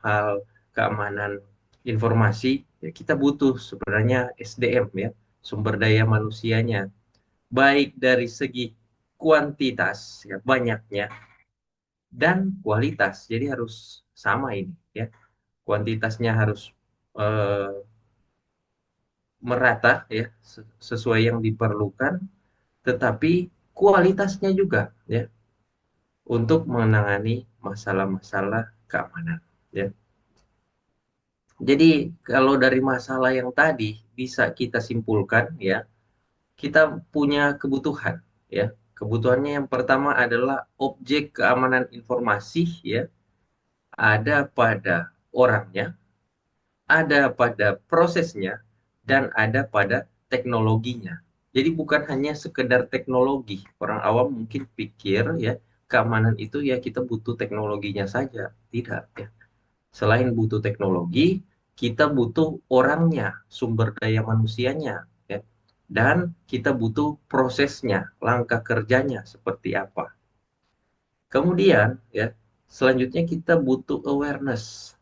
hal keamanan informasi, ya kita butuh sebenarnya SDM ya, sumber daya manusianya, baik dari segi kuantitas ya banyaknya dan kualitas. Jadi harus sama ini ya. Kuantitasnya harus eh, merata ya sesuai yang diperlukan, tetapi kualitasnya juga ya untuk menangani masalah-masalah keamanan ya. Jadi kalau dari masalah yang tadi bisa kita simpulkan ya, kita punya kebutuhan ya. Kebutuhannya yang pertama adalah objek keamanan informasi ya, ada pada orangnya, ada pada prosesnya, dan ada pada teknologinya. Jadi bukan hanya sekedar teknologi. Orang awam mungkin pikir ya, keamanan itu ya kita butuh teknologinya saja. Tidak ya. Selain butuh teknologi, kita butuh orangnya, sumber daya manusianya, ya. Dan kita butuh prosesnya, langkah kerjanya seperti apa. Kemudian, ya, selanjutnya kita butuh awareness,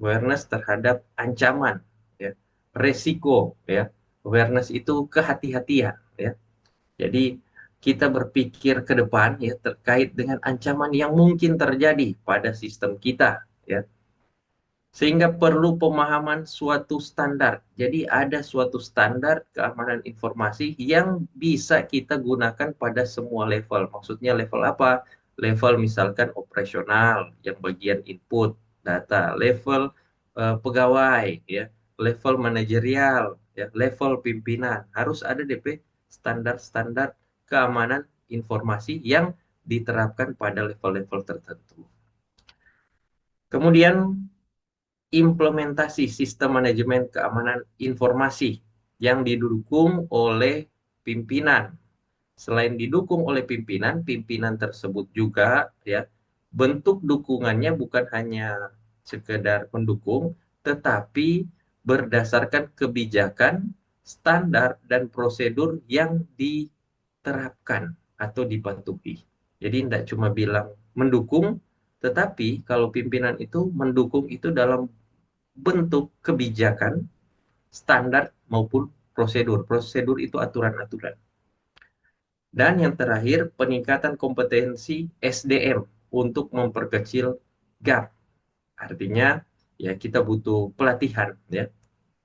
awareness terhadap ancaman, ya, resiko, ya. Awareness itu kehati-hatian, ya. Jadi kita berpikir ke depan, ya, terkait dengan ancaman yang mungkin terjadi pada sistem kita, ya. Sehingga perlu pemahaman suatu standar. Jadi ada suatu standar keamanan informasi yang bisa kita gunakan pada semua level. Maksudnya level apa? Level misalkan operasional yang bagian input data, level pegawai ya, level manajerial ya, level pimpinan. Harus ada DP standar-standar keamanan informasi yang diterapkan pada level-level tertentu. Kemudian implementasi sistem manajemen keamanan informasi yang didukung oleh pimpinan. Selain didukung oleh pimpinan, pimpinan tersebut juga ya bentuk dukungannya bukan hanya sekedar mendukung, tetapi berdasarkan kebijakan, standar dan prosedur yang diterapkan atau dipatuhi. Jadi tidak cuma bilang mendukung, tetapi kalau pimpinan itu mendukung itu dalam bentuk kebijakan, standar maupun prosedur. Prosedur itu aturan-aturan. Dan yang terakhir, peningkatan kompetensi SDM untuk memperkecil gap. Artinya, ya kita butuh pelatihan ya.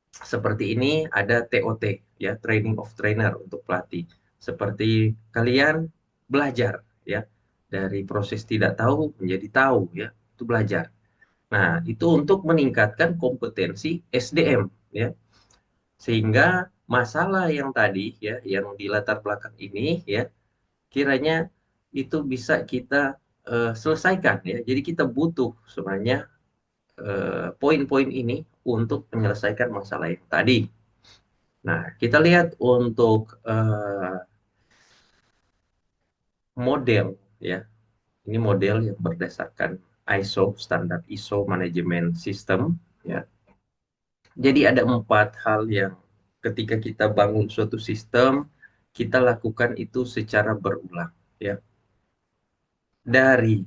Seperti ini ada TOT ya, training of trainer untuk pelatih. Seperti kalian belajar ya dari proses tidak tahu menjadi tahu ya, itu belajar. Nah, itu untuk meningkatkan kompetensi SDM ya. Sehingga masalah yang tadi ya, yang di latar belakang ini ya, kiranya itu bisa kita selesaikan ya. Jadi kita butuh sebenarnya poin-poin ini untuk menyelesaikan masalah yang tadi. Nah, kita lihat untuk model ya. Ini model yang berdasarkan ISO, standar ISO manajemen sistem ya. Jadi ada 4 hal yang ketika kita bangun suatu sistem, kita lakukan itu secara berulang ya. Dari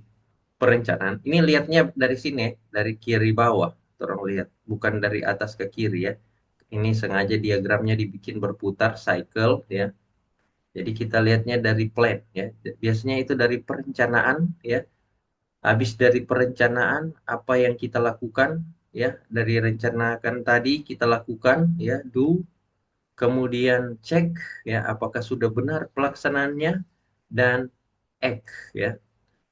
perencanaan, ini lihatnya dari sini, dari kiri bawah, tolong lihat, bukan dari atas ke kiri ya. Ini sengaja diagramnya dibikin berputar cycle ya. Jadi kita lihatnya dari plan ya. Biasanya itu dari perencanaan ya. Habis dari perencanaan apa yang kita lakukan ya, dari rencanakan tadi kita lakukan ya, do, kemudian cek ya apakah sudah benar pelaksanaannya, dan act ya.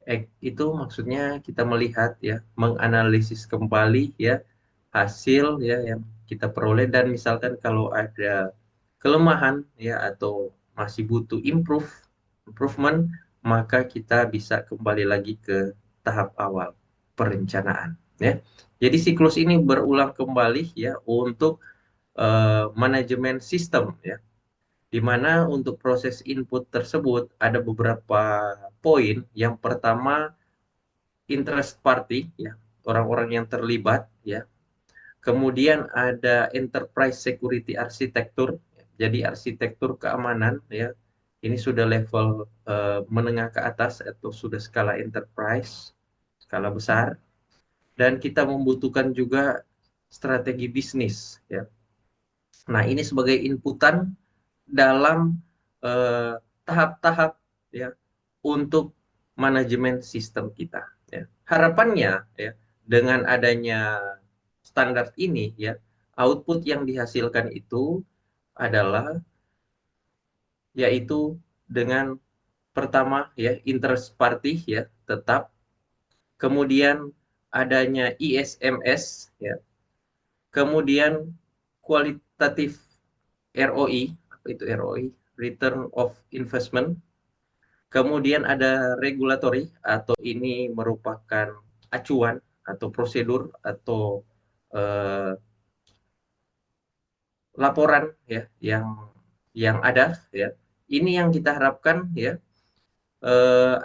Act itu maksudnya kita melihat ya, menganalisis kembali ya hasil ya yang kita peroleh, dan misalkan kalau ada kelemahan ya atau masih butuh improvement, maka kita bisa kembali lagi ke tahap awal perencanaan ya. Jadi siklus ini berulang kembali ya untuk manajemen sistem ya, di mana untuk proses input tersebut ada beberapa poin. Yang pertama, interest party ya, orang-orang yang terlibat ya. Kemudian ada enterprise security arsitektur, jadi arsitektur keamanan ya. Ini sudah level menengah ke atas atau sudah skala enterprise, skala besar. dan kita membutuhkan juga strategi bisnis, ya. Nah, ini sebagai inputan dalam eh, tahap-tahap, ya, untuk manajemen sistem kita, ya. Harapannya, ya, dengan adanya standar ini, ya, output yang dihasilkan itu adalah yaitu dengan pertama, ya, interest party, ya, tetap, kemudian adanya ISMS, ya, kemudian kualitatif ROI, apa itu ROI? Return of Investment. Kemudian ada regulatory, atau ini merupakan acuan atau prosedur atau eh, laporan, ya, yang ada, ya. Ini yang kita harapkan, ya,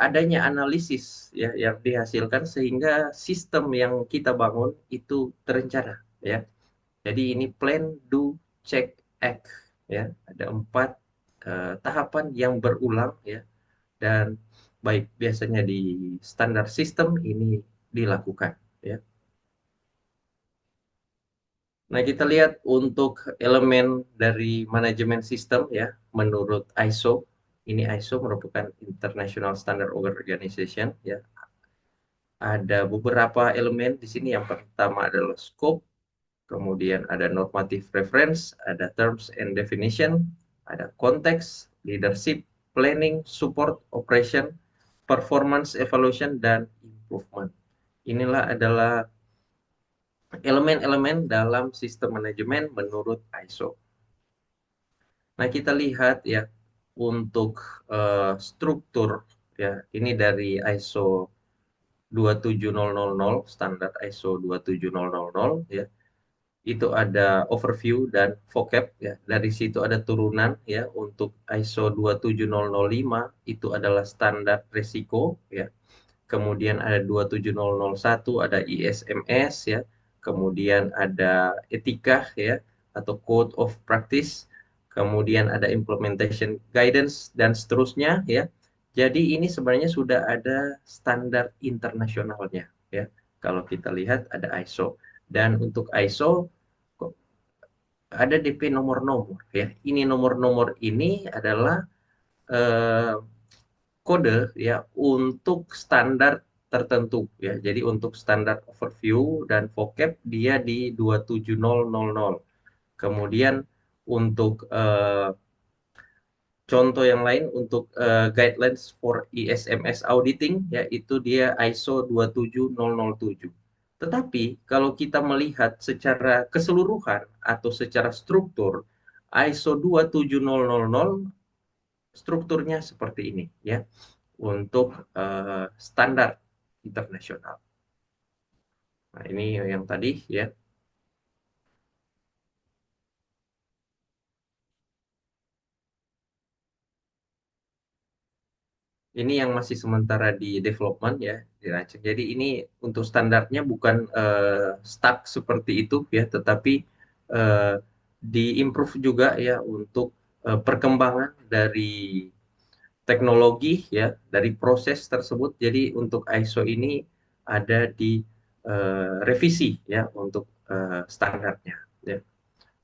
adanya analisis, ya, yang dihasilkan sehingga sistem yang kita bangun itu terencana, ya. Jadi ini plan, do, check, act, ya. Ada 4 tahapan yang berulang, ya, dan baik biasanya di standar sistem ini dilakukan, ya. Nah, kita lihat untuk elemen dari manajemen sistem, ya, menurut ISO. Ini ISO merupakan International Standard Organization, ya. Ada beberapa elemen di sini. Yang pertama adalah scope, kemudian ada normative reference, ada terms and definition, ada konteks, leadership, planning, support, operation, performance evaluation, dan improvement. Inilah adalah elemen-elemen dalam sistem manajemen menurut ISO. Nah, kita lihat, ya, untuk struktur, ya, ini dari ISO 27000, standar ISO 27000, ya. Itu ada overview dan vocab, ya. Dari situ ada turunan, ya, untuk ISO 27005 itu adalah standar resiko, ya. Kemudian ada 27001, ada ISMS, ya. Kemudian ada etika, ya, atau code of practice. Kemudian ada implementation guidance dan seterusnya, ya. Jadi ini sebenarnya sudah ada standar internasionalnya, ya. Kalau kita lihat ada ISO, dan untuk ISO ada DP nomor-nomor, ya. Ini nomor-nomor ini adalah eh, kode, ya, untuk standar tertentu, ya. Jadi untuk standar overview dan vocab dia di 27000. Kemudian untuk contoh yang lain, untuk guidelines for ISMS auditing, ya, itu dia ISO 27007. Tetapi kalau kita melihat secara keseluruhan atau secara struktur, ISO 27000 strukturnya seperti ini, ya, untuk standar internasional. Nah, ini yang tadi, ya. Ini yang masih sementara di development, ya, dirancang. Jadi ini untuk standarnya bukan stuck seperti itu, ya, tetapi eh, diimprove juga, ya, untuk perkembangan dari teknologi, ya, dari proses tersebut. Jadi untuk ISO ini ada di revisi, ya, untuk standarnya, ya.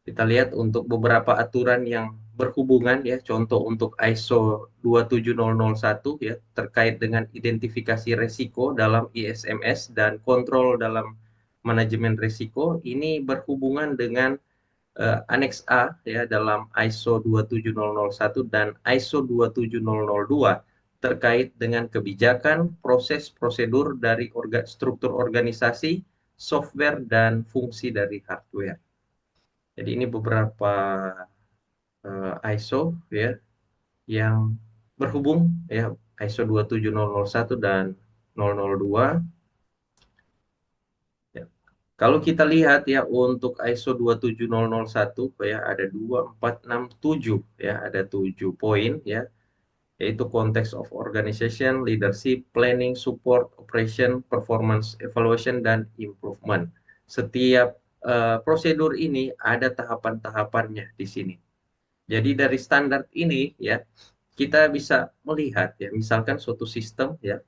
Kita lihat untuk beberapa aturan yang berhubungan, ya, contoh untuk ISO 27001, ya, terkait dengan identifikasi resiko dalam ISMS dan kontrol dalam manajemen resiko. Ini berhubungan dengan Aneks A, ya, dalam ISO 27001 dan ISO 27002 terkait dengan kebijakan, proses, prosedur dari struktur organisasi, software, dan fungsi dari hardware. Jadi ini beberapa ISO, ya, yang berhubung, ya, ISO 27001 dan 002, ya. Kalau kita lihat, ya, untuk ISO 27001, ya, ada 2, 4, 6, 7, ya, ada 7 poin, ya, yaitu context of organization, leadership, planning, support, operation, performance evaluation, dan improvement. Setiap prosedur ini ada tahapan-tahapannya di sini. Jadi dari standar ini, ya, kita bisa melihat, ya, misalkan suatu sistem, ya,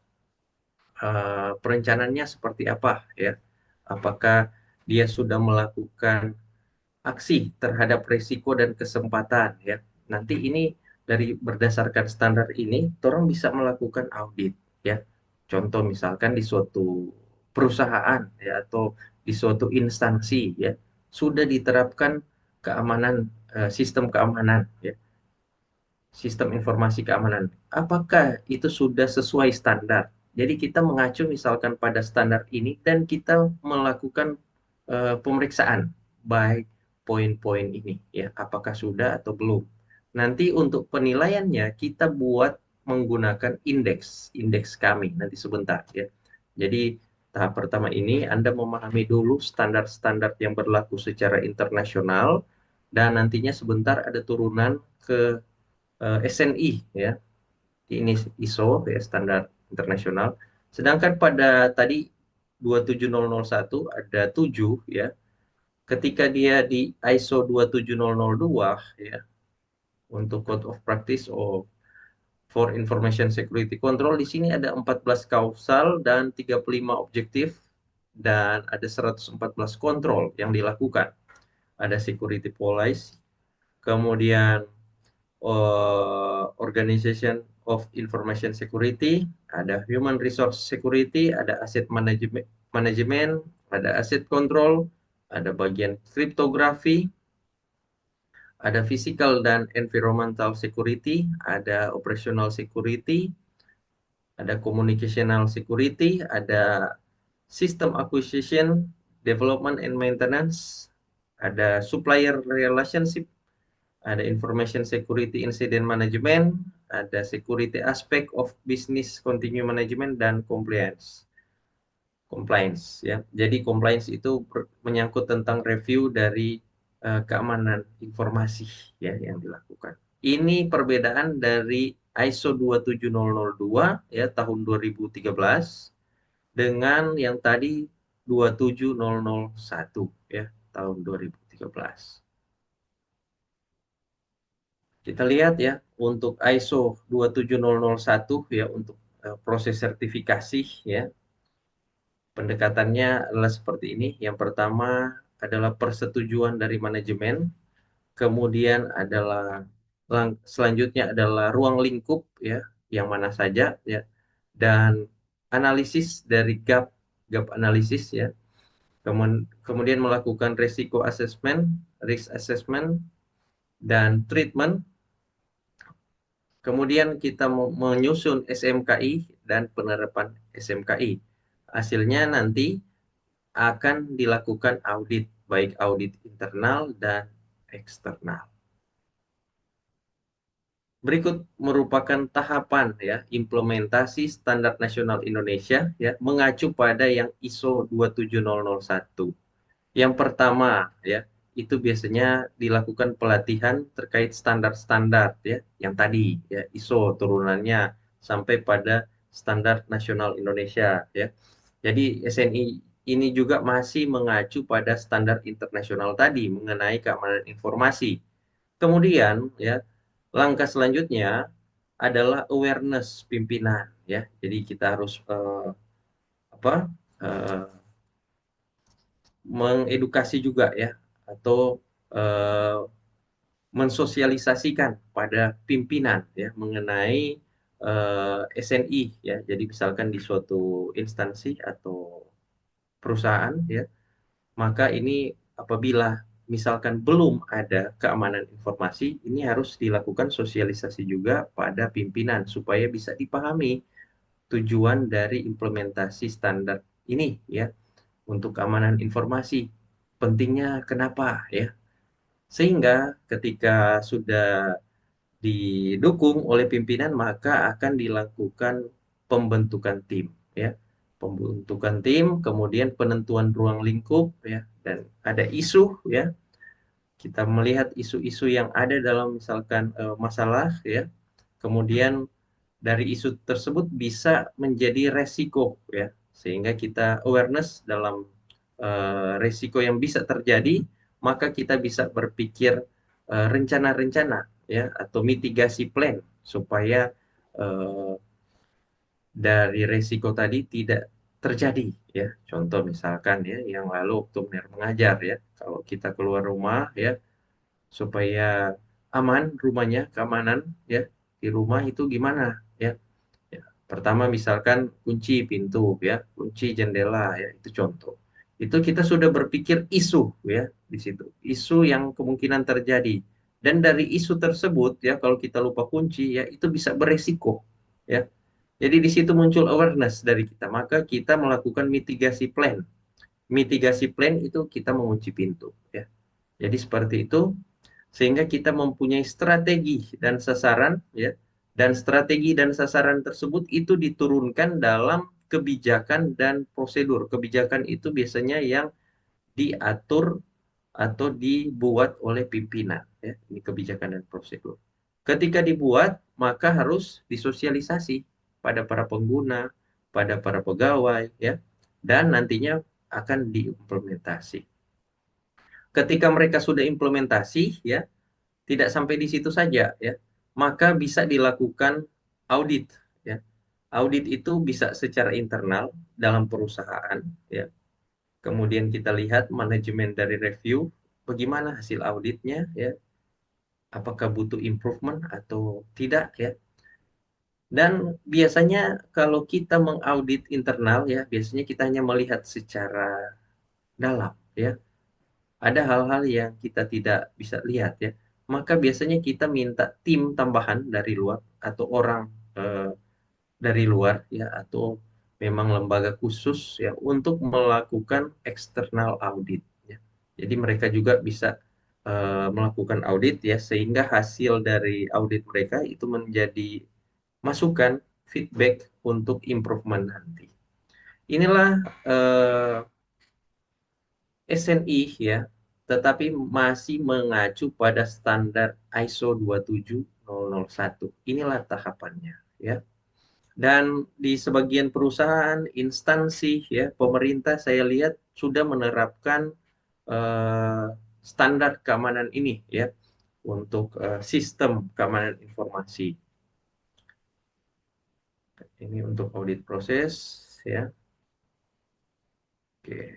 perencanaannya seperti apa, ya. apakah dia sudah melakukan aksi terhadap risiko dan kesempatan ya. Nanti ini dari berdasarkan standar ini, orang bisa melakukan audit ya. Contoh misalkan di suatu perusahaan ya atau di suatu instansi ya sudah diterapkan keamanan sistem keamanan ya, sistem informasi keamanan. Apakah itu sudah sesuai standar? Jadi kita mengacu misalkan pada standar ini dan kita melakukan pemeriksaan baik poin-poin ini ya, apakah sudah atau belum. Nanti untuk penilaiannya kita buat menggunakan indeks kami nanti sebentar ya. Jadi tahap pertama ini Anda memahami dulu standar-standar yang berlaku secara internasional dan nantinya sebentar ada turunan ke SNI ya, ini ISO ya, standar internasional. Sedangkan pada tadi 27001 ada 7 ya. Ketika dia di ISO 27002 ya, untuk Code of Practice for Information Security Control, di sini ada 14 kausal dan 35 objektif dan ada 114 kontrol yang dilakukan. Ada security policy, kemudian Organization of Information Security, ada Human Resource Security, ada Asset Management, ada Asset Control, ada bagian kriptografi, ada Physical dan Environmental Security, ada Operational Security, ada Communicational Security, ada System Acquisition, Development and Maintenance, ada Supplier Relationship, ada Information Security Incident Management, ada Security Aspect of Business Continuous Management, dan Compliance. Compliance ya. Jadi compliance itu menyangkut tentang review dari keamanan informasi ya yang dilakukan. Ini perbedaan dari ISO 27002 ya tahun 2013 dengan yang tadi 27001 ya tahun 2013. Kita lihat ya, untuk ISO 27001 ya, untuk proses sertifikasi ya, pendekatannya adalah seperti ini. Yang pertama adalah persetujuan dari manajemen, kemudian adalah selanjutnya adalah ruang lingkup ya, yang mana saja ya, dan analisis dari gap analisis ya. Kemudian melakukan risiko assessment, risk assessment, dan treatment. Kemudian kita menyusun SMKI dan penerapan SMKI. Hasilnya nanti akan dilakukan audit, baik audit internal dan eksternal. Berikut merupakan tahapan ya implementasi standar nasional Indonesia ya mengacu pada yang ISO 27001. Yang pertama ya, itu biasanya dilakukan pelatihan terkait standar-standar ya, yang tadi ya ISO turunannya sampai pada standar nasional Indonesia ya. Jadi SNI ini juga masih mengacu pada standar internasional tadi mengenai keamanan informasi. Kemudian ya, langkah selanjutnya adalah awareness pimpinan ya. Jadi kita harus apa? eh, mengedukasi juga ya atau eh, mensosialisasikan pada pimpinan ya mengenai SNI ya. Jadi misalkan di suatu instansi atau perusahaan ya, maka ini apabila misalkan belum ada keamanan informasi, ini harus dilakukan sosialisasi juga pada pimpinan supaya bisa dipahami tujuan dari implementasi standar ini ya untuk keamanan informasi. Pentingnya kenapa ya? Sehingga ketika sudah didukung oleh pimpinan, maka akan dilakukan pembentukan tim ya. Pembentukan tim, kemudian penentuan ruang lingkup ya, dan ada isu ya. Kita melihat isu-isu yang ada dalam misalkan masalah ya. Kemudian dari isu tersebut bisa menjadi resiko ya, sehingga kita awareness dalam resiko yang bisa terjadi, maka kita bisa berpikir rencana-rencana ya atau mitigasi plan supaya uh, dari resiko tadi tidak terjadi ya. Contoh misalkan ya yang lalu waktu benar mengajar ya, kalau kita keluar rumah ya supaya aman rumahnya, keamanan ya di rumah itu gimana ya. Ya, pertama misalkan kunci pintu ya, kunci jendela ya, itu contoh. Itu kita sudah berpikir isu ya di situ. Isu yang kemungkinan terjadi. Dan dari isu tersebut ya kalau kita lupa kunci ya itu bisa beresiko ya. Jadi di situ muncul awareness dari kita. Maka kita melakukan mitigasi plan. Mitigasi plan itu kita mengunci pintu ya. Jadi seperti itu sehingga kita mempunyai strategi dan sasaran ya, dan strategi dan sasaran tersebut itu diturunkan dalam kebijakan dan prosedur. Kebijakan itu biasanya yang diatur atau dibuat oleh pimpinan ya. Ini kebijakan dan prosedur. Ketika dibuat maka harus disosialisasi pada para pengguna, pada para pegawai ya, dan nantinya akan diimplementasi. Ketika mereka sudah implementasi ya, tidak sampai di situ saja ya, maka bisa dilakukan audit ya. Audit itu bisa secara internal dalam perusahaan ya. Kemudian kita lihat manajemen dari review bagaimana hasil auditnya ya, apakah butuh improvement atau tidak ya. Dan biasanya kalau kita mengaudit internal ya, biasanya kita hanya melihat secara dalam ya. Ada hal-hal yang kita tidak bisa lihat ya. Maka biasanya kita minta tim tambahan dari luar atau orang eh, dari luar ya, atau memang lembaga khusus ya untuk melakukan external audit ya. Jadi mereka juga bisa melakukan audit ya sehingga hasil dari audit mereka itu menjadi masukan feedback untuk improvement nanti. Inilah eh, SNI ya, tetapi masih mengacu pada standar ISO 27001. Inilah tahapannya ya. Dan di sebagian perusahaan, instansi ya, pemerintah saya lihat sudah menerapkan eh, standar keamanan ini ya untuk sistem keamanan informasi. Ini untuk audit proses ya. Oke.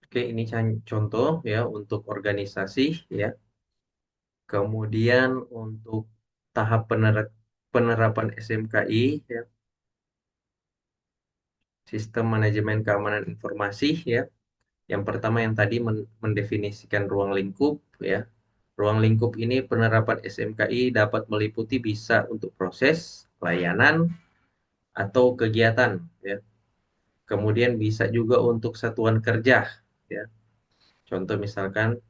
Oke, ini contoh ya untuk organisasi ya. Kemudian untuk tahap penerapan SMKI, ya, Sistem Manajemen Keamanan Informasi, ya. Yang pertama yang tadi mendefinisikan ruang lingkup, ya. Ruang lingkup ini penerapan SMKI dapat meliputi bisa untuk proses, layanan, atau kegiatan, ya. Kemudian bisa juga untuk satuan kerja, ya. Contoh misalkan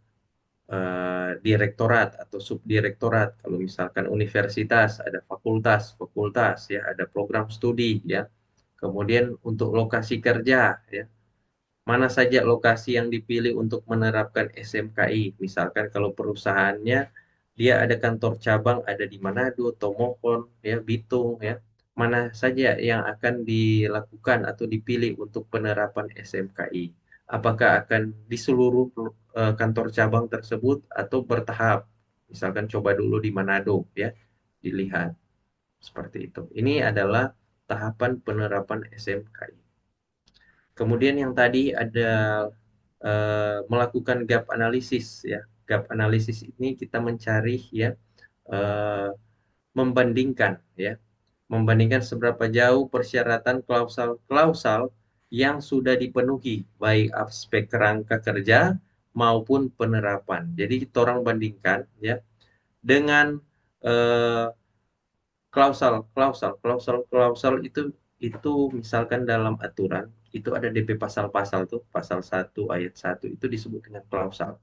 direktorat atau subdirektorat. Kalau misalkan universitas ada fakultas, fakultas ya, ada program studi ya. Kemudian untuk lokasi kerja ya, mana saja lokasi yang dipilih untuk menerapkan SMKI. Misalkan kalau perusahaannya dia ada kantor cabang ada di Manado, Tomohon, ya, Bitung, ya. Mana saja yang akan dilakukan atau dipilih untuk penerapan SMKI. Apakah akan di seluruh kantor cabang tersebut atau bertahap? Misalkan coba dulu di Manado, ya, dilihat seperti itu. Ini adalah tahapan penerapan SMKI. Kemudian yang tadi ada melakukan gap analisis ya. Gap analisis ini kita mencari ya, eh, membandingkan ya, membandingkan seberapa jauh persyaratan klausal-klausal yang sudah dipenuhi baik aspek kerangka kerja maupun penerapan. Jadi kita orang bandingkan ya dengan eh, klausal itu misalkan dalam aturan itu ada DP pasal-pasal tuh, pasal 1 ayat 1 itu disebut dengan klausal.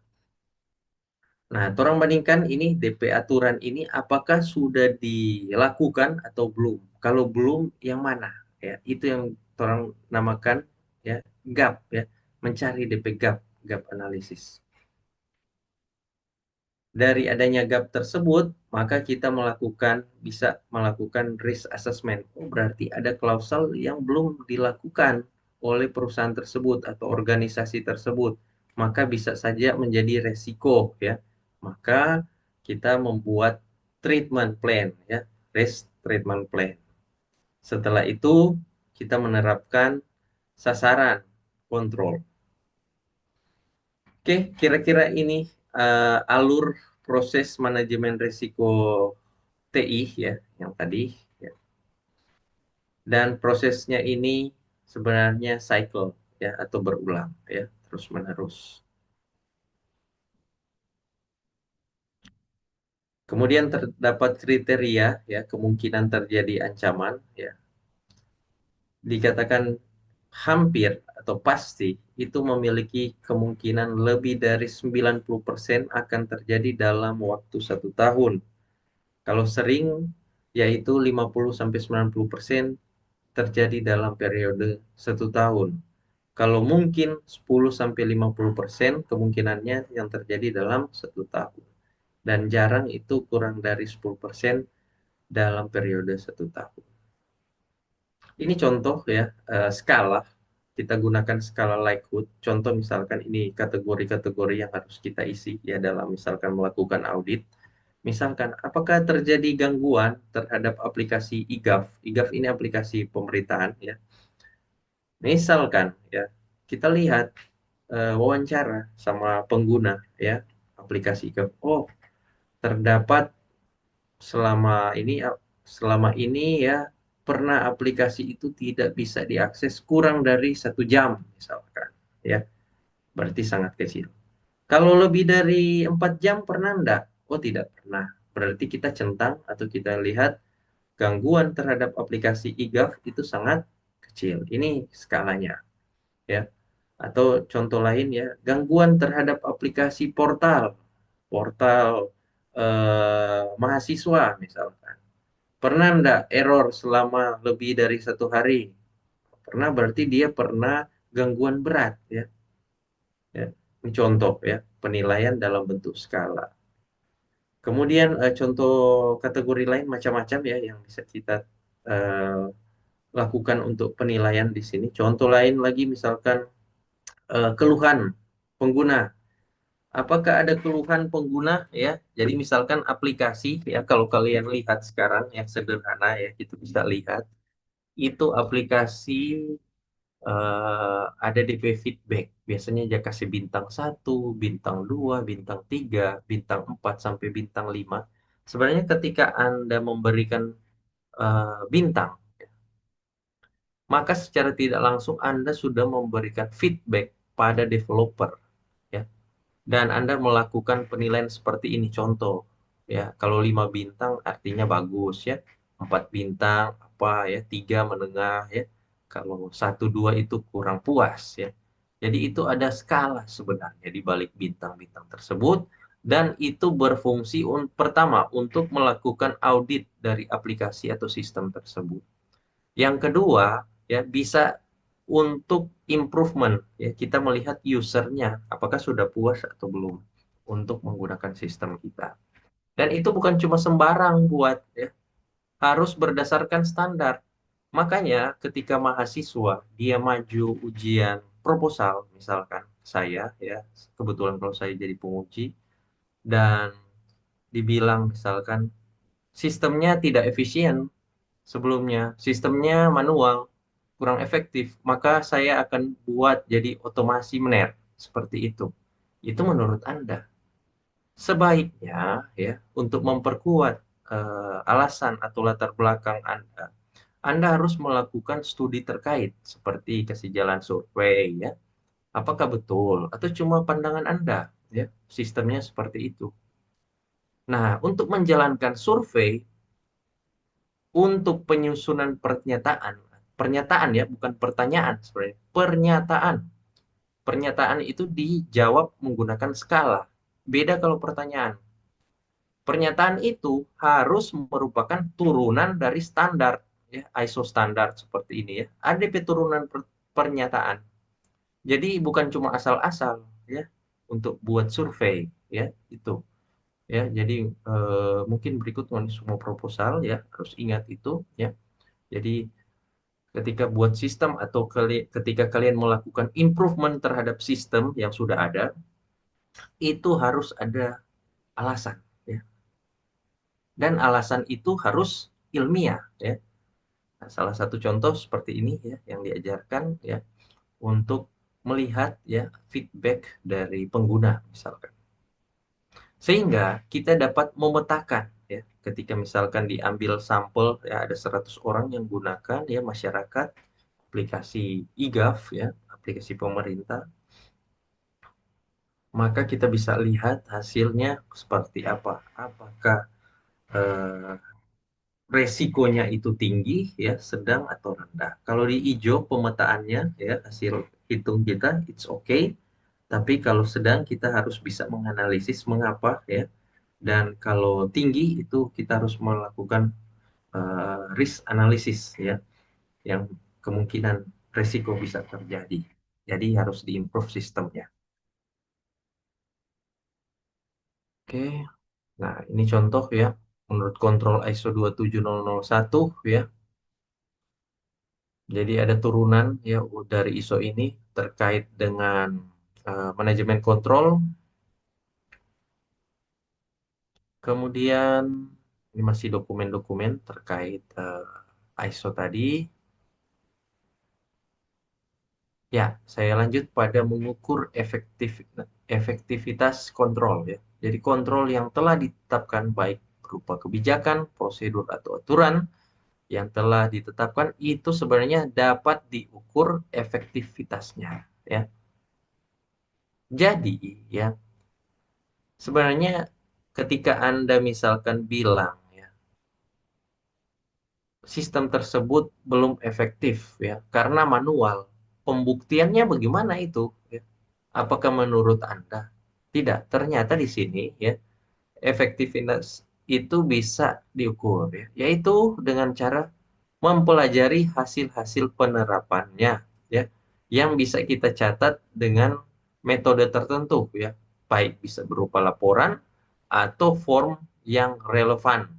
Nah, orang bandingkan ini DP aturan ini apakah sudah dilakukan atau belum. Kalau belum, yang mana? Ya, itu yang orang namakan ya gap ya, mencari DP gap, gap analisis. Dari adanya gap tersebut, maka kita bisa melakukan risk assessment. Oh, berarti ada klausal yang belum dilakukan oleh perusahaan tersebut atau organisasi tersebut. Maka bisa saja menjadi resiko ya. Maka kita membuat treatment plan ya, risk treatment plan. Setelah itu kita menerapkan sasaran kontrol. Oke, kira-kira ini alur proses manajemen risiko TI ya, yang tadi ya. Dan prosesnya ini sebenarnya cycle ya atau berulang ya, terus-menerus. Kemudian terdapat kriteria ya kemungkinan terjadi ancaman ya. Dikatakan hampir atau pasti itu memiliki kemungkinan lebih dari 90% akan terjadi dalam waktu 1 tahun. Kalau sering yaitu 50-90% terjadi dalam periode 1 tahun. Kalau mungkin 10-50% kemungkinannya yang terjadi dalam 1 tahun. Dan jarang itu kurang dari 10% dalam periode 1 tahun. Ini contoh ya, skala. Kita gunakan skala Likelihood. Contoh misalkan ini kategori-kategori yang harus kita isi ya dalam misalkan melakukan audit. Misalkan, apakah terjadi gangguan terhadap aplikasi IGAF? IGAF ini aplikasi pemerintahan ya. Misalkan ya, kita lihat wawancara sama pengguna ya aplikasi IGAF. Oh, terdapat selama ini ya pernah aplikasi itu tidak bisa diakses kurang dari 1 jam misalkan ya, berarti sangat kecil. Kalau lebih dari 4 jam pernah enggak? Oh, tidak pernah. Berarti kita centang atau kita lihat gangguan terhadap aplikasi IGAF itu sangat kecil. Ini skalanya ya. Atau contoh lain ya, gangguan terhadap aplikasi portal portal mahasiswa misalkan. Pernah enggak error selama lebih dari 1 hari? Pernah, berarti dia pernah gangguan berat ya. Ya. Ini contoh ya, penilaian dalam bentuk skala. Kemudian contoh kategori lain macam-macam ya yang bisa kita eh, lakukan untuk penilaian di sini. Contoh lain lagi misalkan keluhan pengguna. Apakah ada keluhan pengguna ya? Jadi misalkan aplikasi ya, kalau kalian lihat sekarang yang sederhana ya, itu bisa lihat itu aplikasi ada DP feedback. Biasanya dia kasih bintang 1, bintang 2, bintang 3, bintang 4 sampai bintang 5. Sebenarnya ketika Anda memberikan bintang, maka secara tidak langsung Anda sudah memberikan feedback pada developer ya. Dan Anda melakukan penilaian seperti ini. Contoh ya, kalau 5 bintang artinya bagus ya, 4 bintang apa ya, 3 menengah ya, kalau 1 2 itu kurang puas ya. Jadi itu ada skala sebenarnya di balik bintang-bintang tersebut, dan itu berfungsi pertama untuk melakukan audit dari aplikasi atau sistem tersebut. Yang kedua, ya bisa untuk improvement, ya kita melihat usernya apakah sudah puas atau belum untuk menggunakan sistem kita. Dan itu bukan cuma sembarang buat ya, harus berdasarkan standar. Makanya ketika mahasiswa dia maju ujian proposal, misalkan saya ya, kebetulan kalau saya jadi penguji dan dibilang misalkan sistemnya tidak efisien, sebelumnya sistemnya manual, kurang efektif, maka saya akan buat jadi otomasi mener seperti itu. Itu menurut Anda sebaiknya ya untuk memperkuat alasan atau latar belakang Anda, Anda harus melakukan studi terkait seperti kasih jalan survei ya. Apakah betul atau cuma pandangan Anda ya sistemnya seperti itu. Nah, untuk menjalankan survei, untuk penyusunan pernyataan, pernyataan ya, bukan pertanyaan sebenarnya, pernyataan. Pernyataan itu dijawab menggunakan skala. Beda kalau pertanyaan. Pernyataan itu harus merupakan turunan dari standar, ya, ISO standar seperti ini ya. Ada turunan pernyataan. Jadi bukan cuma asal-asal ya untuk buat survei ya itu. Ya, jadi mungkin berikut semua proposal ya harus ingat itu ya. Jadi ketika buat sistem atau ketika kalian melakukan improvement terhadap sistem yang sudah ada, itu harus ada alasan ya. dan alasan itu harus ilmiah ya. Nah, salah satu contoh seperti ini ya yang diajarkan ya untuk melihat ya feedback dari pengguna misalkan. Sehingga kita dapat memetakan ya ketika misalkan diambil sampel ya ada 100 orang yang gunakan ya masyarakat aplikasi e-Gov ya, aplikasi pemerintah, maka kita bisa lihat hasilnya seperti apa. Apakah eh, resikonya itu tinggi ya, sedang atau rendah. Kalau di hijau pemetaannya ya hasil hitung kita it's okay. Tapi kalau sedang kita harus bisa menganalisis mengapa ya. Dan kalau tinggi itu kita harus melakukan risk analysis ya, yang kemungkinan resiko bisa terjadi. Jadi harus diimprove sistemnya. Oke, nah ini contoh ya. Menurut kontrol ISO 27001 ya. Jadi ada turunan ya dari ISO ini terkait dengan manajemen kontrol. Kemudian ini masih dokumen-dokumen terkait ISO tadi. Ya, saya lanjut pada mengukur efektivitas kontrol ya. Jadi kontrol yang telah ditetapkan baik berupa kebijakan, prosedur atau aturan yang telah ditetapkan itu sebenarnya dapat diukur efektivitasnya ya. Jadi ya sebenarnya ketika Anda misalkan bilang ya sistem tersebut belum efektif ya karena manual, pembuktiannya bagaimana itu ya? Apakah menurut Anda? Tidak, ternyata di sini ya efektivitas itu bisa diukur ya, yaitu dengan cara mempelajari hasil-hasil penerapannya ya yang bisa kita catat dengan metode tertentu ya, baik bisa berupa laporan atau form yang relevan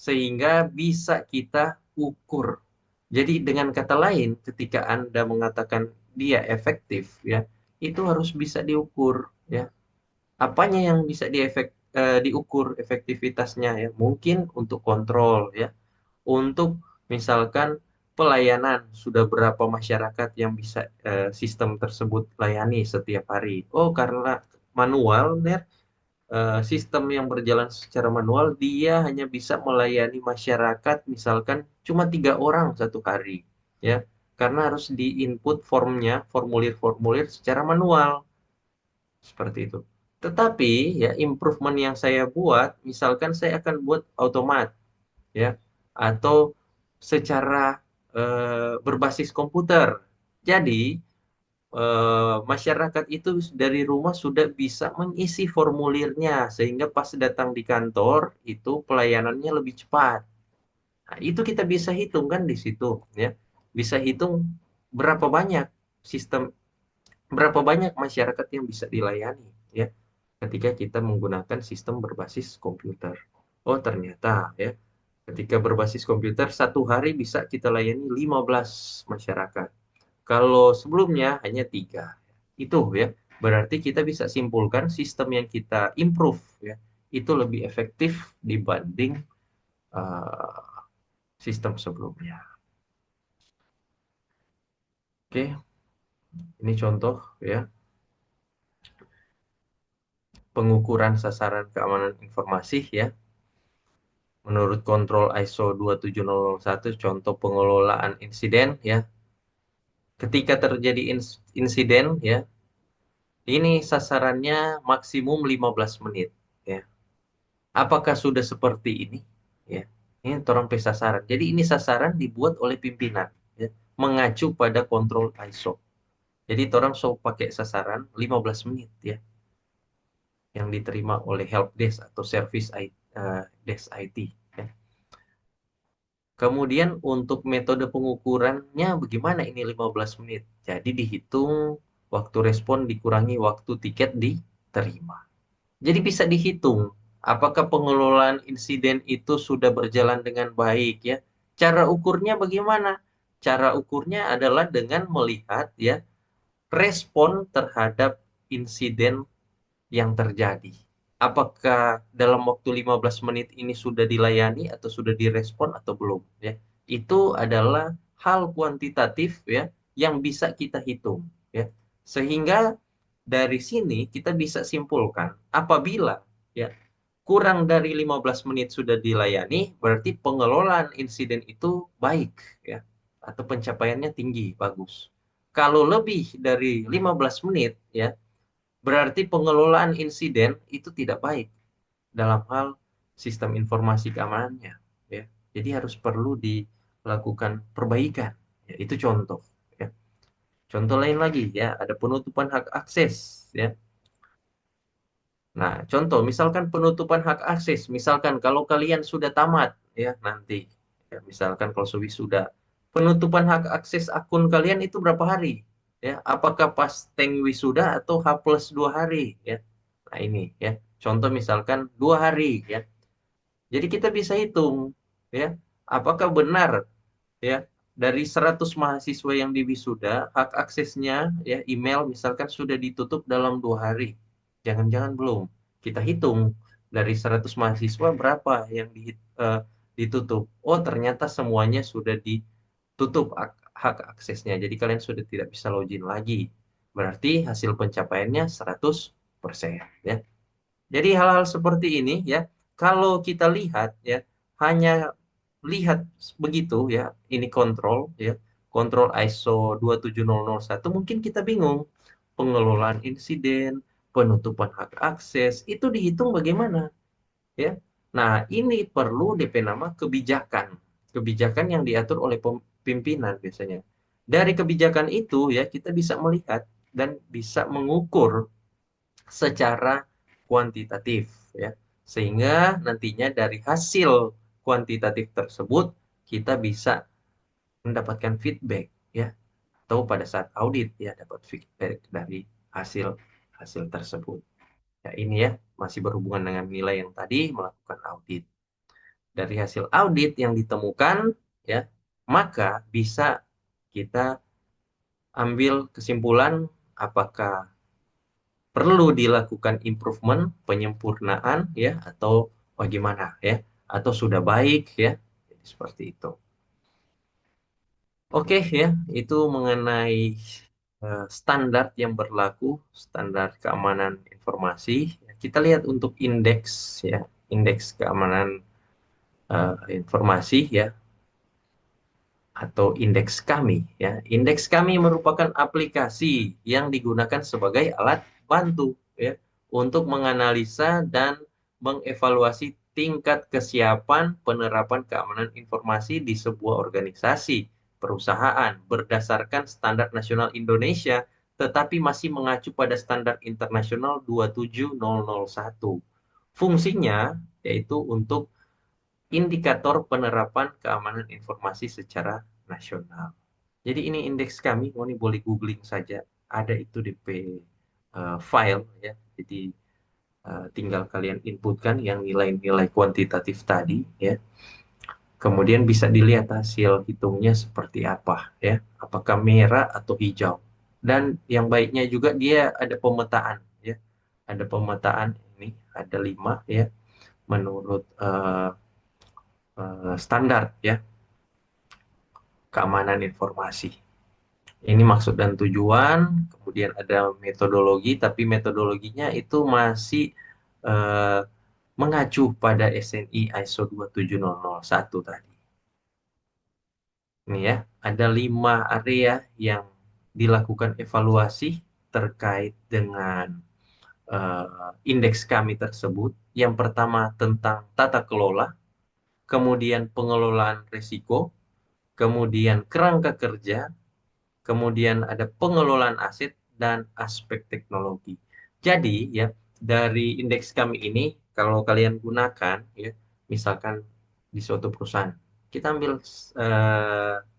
sehingga bisa kita ukur. Jadi dengan kata lain, ketika Anda mengatakan dia efektif ya, itu harus bisa diukur ya. Apanya yang bisa diukur efektivitasnya ya? Mungkin untuk kontrol ya, untuk misalkan pelayanan sudah berapa masyarakat yang bisa sistem tersebut layani setiap hari. Oh, karena manual ya, sistem yang berjalan secara manual dia hanya bisa melayani masyarakat misalkan cuma 3 orang satu hari ya, karena harus diinput formnya formulir-formulir secara manual seperti itu. Tetapi ya improvement yang saya buat misalkan saya akan buat otomat ya atau secara berbasis komputer. Jadi masyarakat itu dari rumah sudah bisa mengisi formulirnya sehingga pas datang di kantor itu pelayanannya lebih cepat. Nah, itu kita bisa hitung kan di situ ya. Bisa hitung berapa banyak sistem berapa banyak masyarakat yang bisa dilayani ya ketika kita menggunakan sistem berbasis komputer. Oh, ternyata ya ketika berbasis komputer satu hari bisa kita layani 15 masyarakat. Kalau sebelumnya hanya 3. Itu ya. Berarti kita bisa simpulkan sistem yang kita improve ya, itu lebih efektif dibanding uh, sistem sebelumnya. Oke, ini contoh ya, pengukuran sasaran keamanan informasi ya. Menurut kontrol ISO 27001, contoh pengelolaan insiden ya. Ketika terjadi insiden ya, ini sasarannya maksimum 15 menit ya. Apakah sudah seperti ini? Ya, ini orang sasaran. Jadi ini sasaran dibuat oleh pimpinan, ya, mengacu pada kontrol ISO. Jadi orang so pakai sasaran 15 menit ya, yang diterima oleh help desk atau service desk IT. Ya. Kemudian untuk metode pengukurannya bagaimana ini 15 menit? Jadi dihitung waktu respon dikurangi waktu tiket diterima. Jadi bisa dihitung apakah pengelolaan insiden itu sudah berjalan dengan baik ya. Cara ukurnya bagaimana? Cara ukurnya adalah dengan melihat ya respon terhadap insiden yang terjadi. apakah dalam waktu 15 menit ini sudah dilayani atau sudah direspon atau belum ya. Itu adalah hal kuantitatif ya yang bisa kita hitung ya. Sehingga dari sini kita bisa simpulkan apabila ya kurang dari 15 menit sudah dilayani, berarti pengelolaan insiden itu baik ya atau pencapaiannya tinggi, bagus. Kalau lebih dari 15 menit ya, berarti pengelolaan insiden itu tidak baik dalam hal sistem informasi keamanannya ya. Jadi harus perlu dilakukan perbaikan. Ya, itu contoh ya. Contoh lain lagi ya, ada penutupan hak akses ya. Nah, contoh misalkan penutupan hak akses, misalkan kalau kalian sudah tamat ya nanti, ya, misalkan kalau sudah penutupan hak akses akun kalian itu berapa hari? Ya, apakah pas teng wisuda atau H plus 2 hari ya? Nah ini ya, contoh misalkan 2 hari ya. Jadi kita bisa hitung ya, apakah benar ya dari 100 mahasiswa yang diwisuda hak aksesnya ya email misalkan sudah ditutup dalam 2 hari. Jangan-jangan belum. Kita hitung dari 100 mahasiswa berapa yang ditutup. Oh, ternyata semuanya sudah ditutup hak aksesnya. Jadi kalian sudah tidak bisa login lagi. Berarti hasil pencapaiannya 100% ya. Jadi hal-hal seperti ini ya, kalau kita lihat ya, hanya lihat begitu ya, ini kontrol ya, kontrol ISO 27001 mungkin kita bingung. Pengelolaan insiden, penutupan hak akses, itu dihitung bagaimana ya. Nah, ini perlu DP nama kebijakan. Kebijakan yang diatur oleh pimpinan biasanya. Dari kebijakan itu ya, kita bisa melihat dan bisa mengukur secara kuantitatif ya. Sehingga nantinya dari hasil kuantitatif tersebut kita bisa mendapatkan feedback ya atau pada saat audit ya dapat feedback dari hasil hasil tersebut. Ya ini ya masih berhubungan dengan nilai yang tadi melakukan audit. Dari hasil audit yang ditemukan ya maka bisa kita ambil kesimpulan apakah perlu dilakukan improvement, penyempurnaan ya atau bagaimana ya atau sudah baik ya. Jadi seperti itu. Oke ya, itu mengenai standar yang berlaku, standar keamanan informasi. Kita lihat untuk indeks ya, indeks keamanan informasi ya atau indeks kami ya. Indeks kami merupakan aplikasi yang digunakan sebagai alat bantu ya untuk menganalisa dan mengevaluasi tingkat kesiapan penerapan keamanan informasi di sebuah organisasi perusahaan berdasarkan standar nasional Indonesia tetapi masih mengacu pada standar internasional 27001. Fungsinya yaitu untuk indikator penerapan keamanan informasi secara nasional. Jadi ini indeks kami, oh ini boleh googling saja, ada itu DP file ya. Jadi tinggal kalian inputkan yang nilai-nilai kuantitatif tadi ya. Kemudian bisa dilihat hasil hitungnya seperti apa ya, apakah merah atau hijau. Dan yang baiknya juga dia ada pemetaan ya, ada pemetaan ini ada 5 ya menurut standar ya keamanan informasi. Ini maksud dan tujuan, kemudian ada metodologi, tapi metodologinya itu masih eh, mengacu pada SNI ISO 27001 tadi. Ini ya, ada 5 area yang dilakukan evaluasi terkait dengan indeks kami tersebut. Yang pertama tentang tata kelola, kemudian pengelolaan risiko, kemudian kerangka kerja, kemudian ada pengelolaan aset dan aspek teknologi. Jadi ya dari indeks kami ini kalau kalian gunakan ya misalkan di suatu perusahaan kita ambil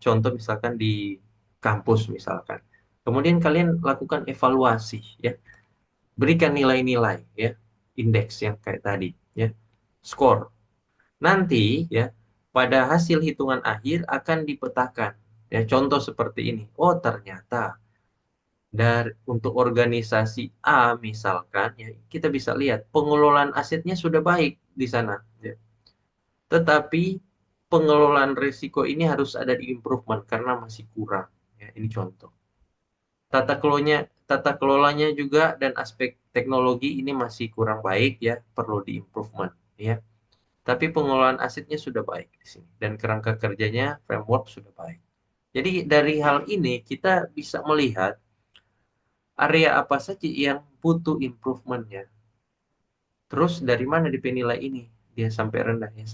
contoh misalkan di kampus misalkan. Kemudian kalian lakukan evaluasi ya, berikan nilai-nilai ya, indeks yang kayak tadi ya, skor. Nanti ya pada hasil hitungan akhir akan dipetakan. Ya, contoh seperti ini. Oh, ternyata Untuk organisasi A misalkan, ya, kita bisa lihat pengelolaan asetnya sudah baik di sana. Ya. Tetapi pengelolaan risiko ini harus ada di improvement karena masih kurang. Ya, ini contoh. Tata kelolanya juga dan aspek teknologi ini masih kurang baik ya, perlu di improvement ya. Tapi pengelolaan asetnya sudah baik di sini dan kerangka kerjanya framework sudah baik. Jadi dari hal ini kita bisa melihat area apa saja yang butuh improvementnya. Terus dari mana DP nilai ini dia sampai rendah ya,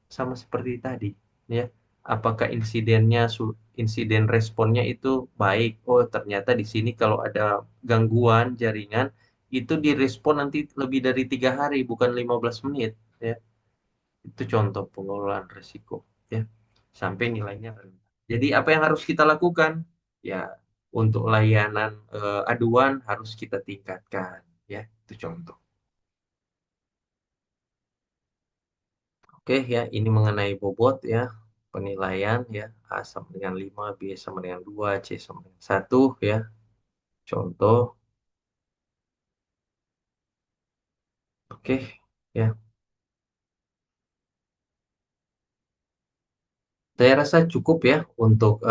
sama seperti tadi ya. Apakah insiden responnya itu baik? Oh, ternyata di sini kalau ada gangguan jaringan itu direspon nanti lebih dari 3 hari, bukan 15 menit ya. Itu contoh pengelolaan risiko ya. Sampai nilainya rendah. Jadi apa yang harus kita lakukan? Ya, untuk layanan aduan harus kita tingkatkan ya. Itu contoh. Oke ya, ini mengenai bobot ya, penilaian ya, A sama dengan 5, B sama dengan 2, C sama dengan 1 ya. Contoh, oke ya. Saya rasa cukup ya untuk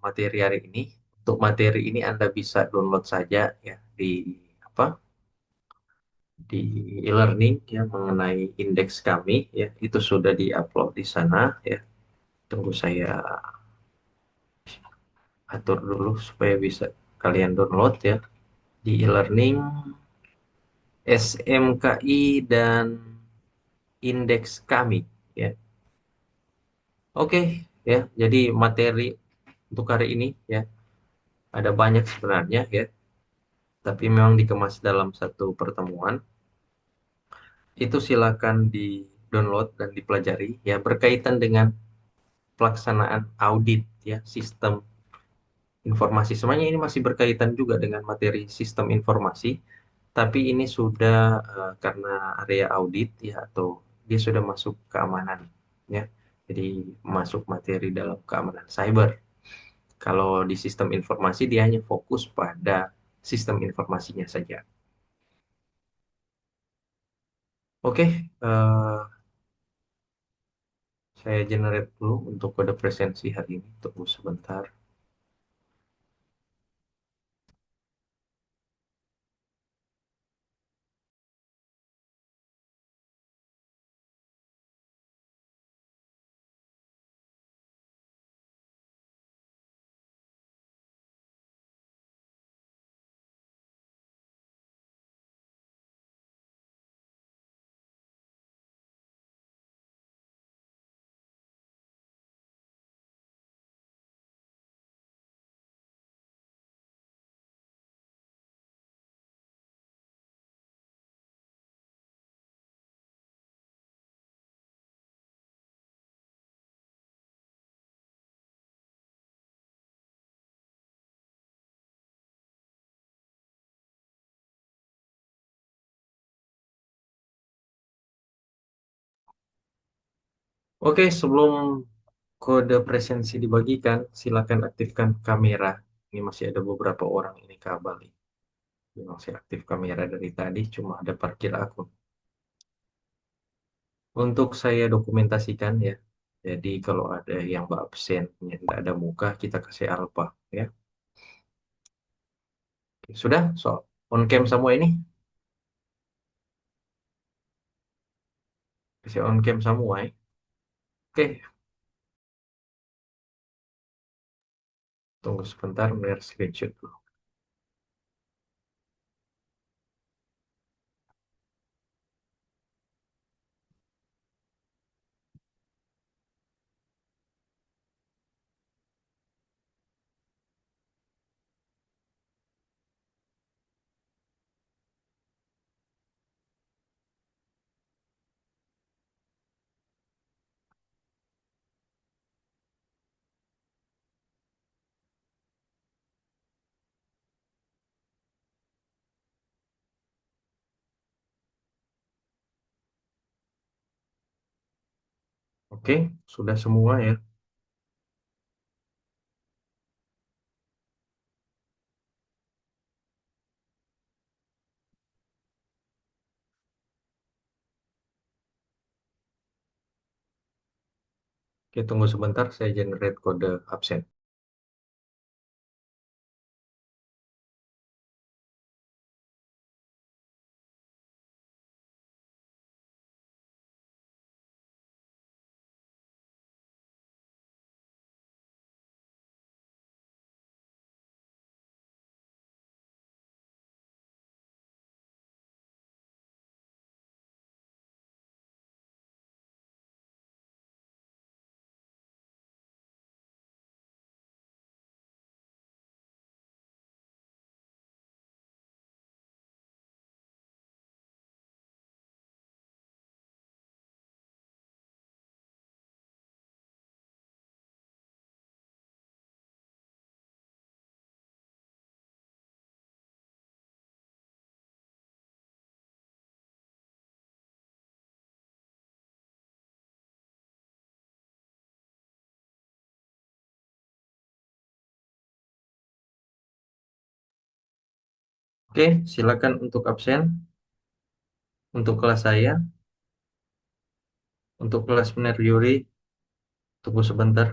materi hari ini. Untuk materi ini Anda bisa download saja ya di apa? Di e-learning ya mengenai indeks kami ya. Itu sudah diupload di sana ya. Tunggu saya atur dulu supaya bisa kalian download ya di e-learning SMKI dan indeks kami ya. Oke ya. Jadi materi untuk hari ini ya ada banyak sebenarnya ya, tapi memang dikemas dalam satu pertemuan. Itu silakan di-download dan dipelajari ya berkaitan dengan pelaksanaan audit ya sistem informasi. Semuanya ini masih berkaitan juga dengan materi sistem informasi, tapi ini sudah karena area audit ya atau dia sudah masuk keamanan ya. Jadi masuk materi dalam keamanan cyber. Kalau di sistem informasi dia hanya fokus pada sistem informasinya saja. Oke, saya generate dulu untuk kode presensi hari ini. Tunggu sebentar. Oke, sebelum kode presensi dibagikan, silakan aktifkan kamera. Ini masih ada beberapa orang ini kabel. Memang saya aktif kamera dari tadi, cuma ada parkir akun. Untuk saya dokumentasikan ya. Jadi kalau ada yang absen, yang tidak ada muka, kita kasih alpha ya. Oke, sudah, so on cam semua ini, kasih on cam semua ya. Oke, tunggu sebentar, biar screenshot dulu. Oke, sudah semua ya. Oke, tunggu sebentar, saya generate kode absen. Oke, silakan untuk absen. Untuk kelas saya, untuk kelas penerbit Yuri, tunggu sebentar.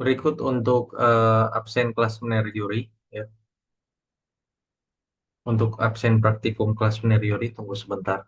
Berikut untuk absen kelas penerbit Yuri, ya. Untuk absen praktikum kelas penerbit Yuri, tunggu sebentar.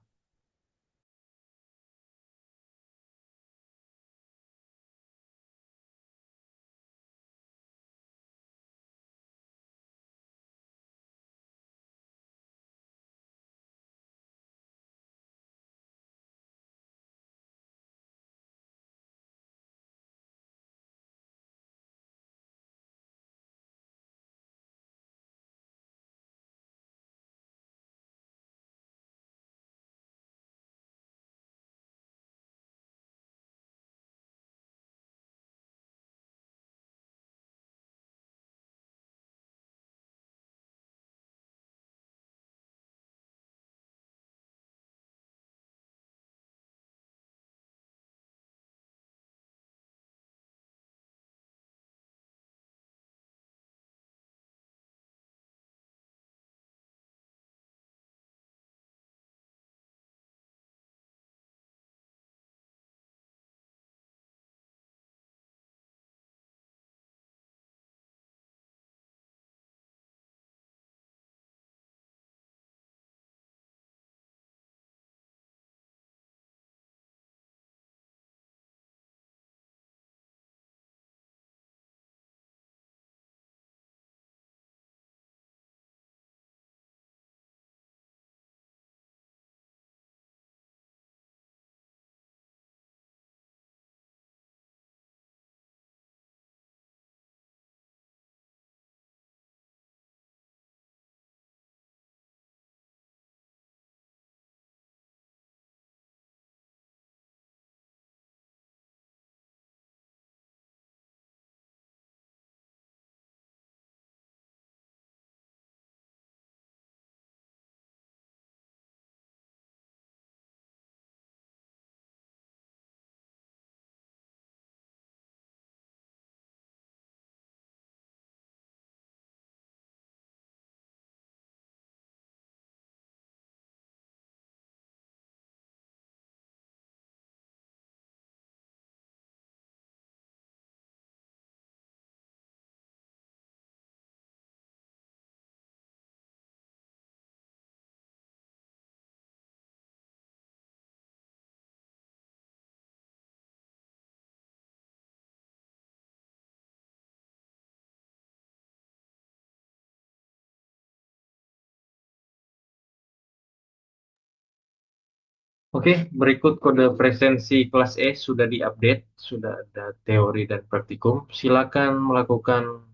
Oke, berikut kode presensi kelas E sudah diupdate, sudah ada teori dan praktikum. Silakan melakukan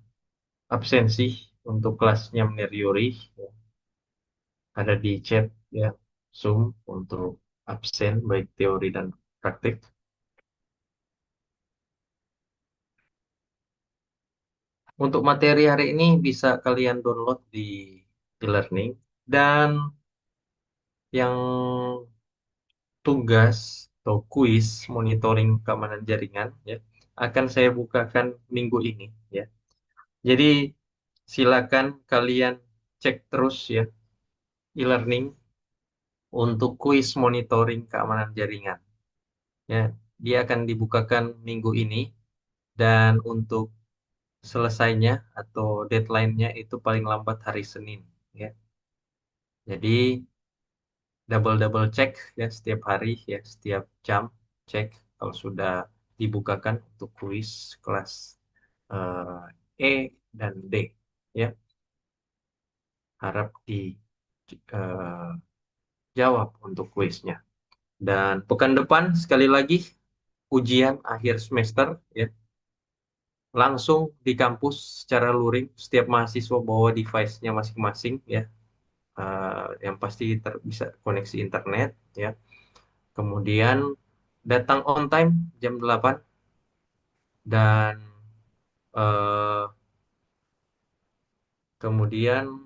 absensi untuk kelasnya Meriori. Ada di chat ya, Zoom untuk absen baik teori dan praktik. Untuk materi hari ini bisa kalian download di e-learning dan yang tugas atau kuis monitoring keamanan jaringan ya akan saya bukakan minggu ini ya. Jadi silakan kalian cek terus ya e-learning untuk kuis monitoring keamanan jaringan ya. Dia akan dibukakan minggu ini dan untuk selesainya atau deadline-nya itu paling lambat hari Senin ya. Jadi double cek ya setiap hari ya setiap jam cek kalau sudah dibukakan untuk kuis kelas E dan D ya harap dijawab untuk kuisnya dan pekan depan sekali lagi ujian akhir semester ya langsung di kampus secara luring setiap mahasiswa bawa device-nya masing-masing ya. Yang pasti bisa koneksi internet ya. Kemudian datang on time jam 8 dan eh, kemudian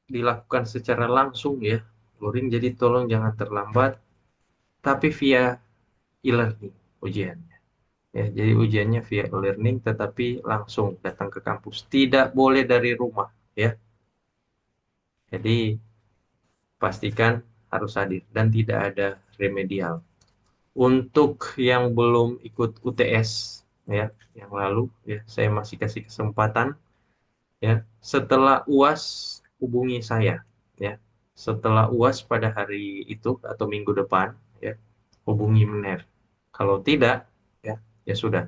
dilakukan secara langsung ya. Luring jadi tolong jangan terlambat tapi via e-learning ujiannya. Ya, jadi ujiannya via e-learning tetapi langsung datang ke kampus. Tidak boleh dari rumah ya. Jadi pastikan harus hadir dan tidak ada remedial. Untuk yang belum ikut UTS ya, yang lalu ya, saya masih kasih kesempatan ya. Setelah UAS hubungi saya ya. Setelah UAS pada hari itu atau minggu depan ya, hubungi MENER. Kalau tidak ya, ya sudah.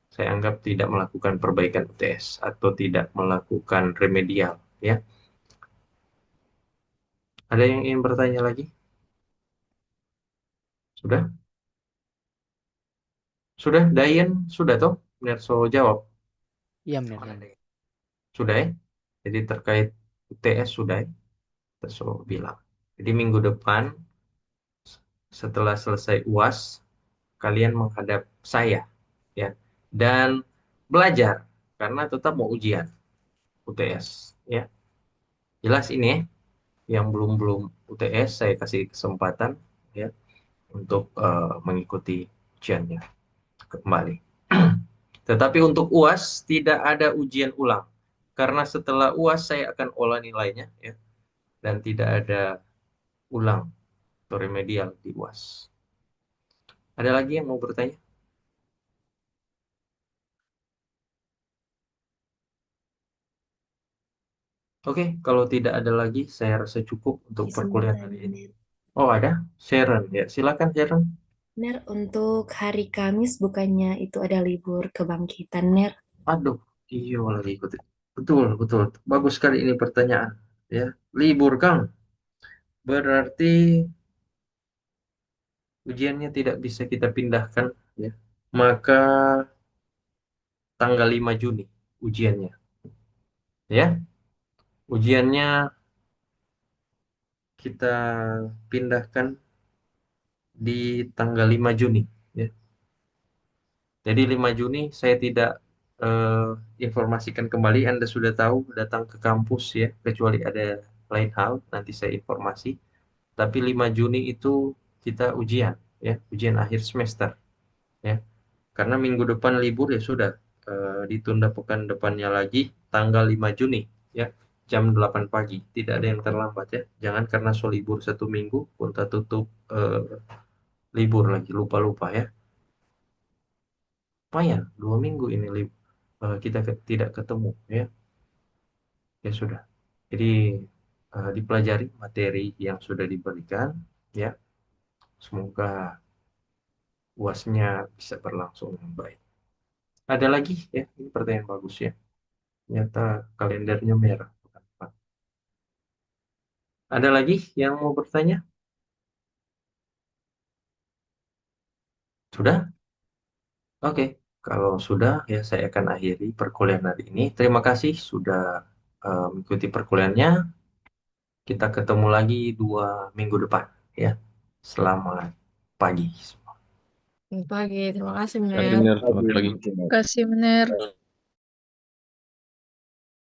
Saya anggap tidak melakukan perbaikan UTS atau tidak melakukan remedial ya. Ada yang ingin bertanya lagi? Sudah? Sudah, Dayan sudah toh? Nerso jawab. Iya, benar. Mana Dayan? Sudah ya? Jadi terkait UTS sudah ya? Nerso bilang. Jadi minggu depan setelah selesai UAS, kalian menghadap saya ya. Dan belajar karena tetap mau ujian UTS ya. Jelas ini ya, yang belum UTS saya kasih kesempatan ya untuk mengikuti ujiannya kembali. Tetapi untuk UAS tidak ada ujian ulang. Karena setelah UAS saya akan olah nilainya ya dan tidak ada ulang atau remedial di UAS. Ada lagi yang mau bertanya? Oke, kalau tidak ada lagi saya rasa cukup untuk perkuliahan Kesempatan hari ini. Ner. Oh, ada? Sharon ya. Silakan Sharon. Ner, untuk hari Kamis bukannya itu ada libur kebangkitan, Ner? Aduh, iya lagi ikut. Betul, betul. Bagus sekali ini pertanyaan. Ya, libur Kang. Berarti ujiannya tidak bisa kita pindahkan ya. Maka tanggal 5 Juni ujiannya ya. Ujiannya kita pindahkan di tanggal 5 Juni ya. Jadi 5 Juni saya tidak eh, informasikan kembali Anda sudah tahu datang ke kampus ya kecuali ada lain hal nanti saya informasi. Tapi 5 Juni itu kita ujian ya, ujian akhir semester ya. Karena minggu depan libur ya sudah ditunda pekan depannya lagi tanggal 5 Juni ya jam 8 pagi. Tidak ada yang terlambat ya. Jangan karena so libur 1 minggu kita tutup libur lagi lupa-lupa ya. Lumayan 2 minggu ini kita tidak ketemu ya. Ya sudah. Jadi dipelajari materi yang sudah diberikan ya. Semoga UASnya bisa berlangsung dengan baik. Ada lagi ya, ini pertanyaan bagus ya. Ternyata kalendernya merah. Bukan. Ada lagi yang mau bertanya? Sudah? Oke, kalau sudah ya saya akan akhiri perkuliahan hari ini. Terima kasih sudah mengikuti perkuliahannya. Kita ketemu lagi 2 minggu depan ya. Selamat pagi. Pagi, terima kasih, Kasih Mener. bener, selamat Pagi, pagi. selamat siang. Kasih, Mener.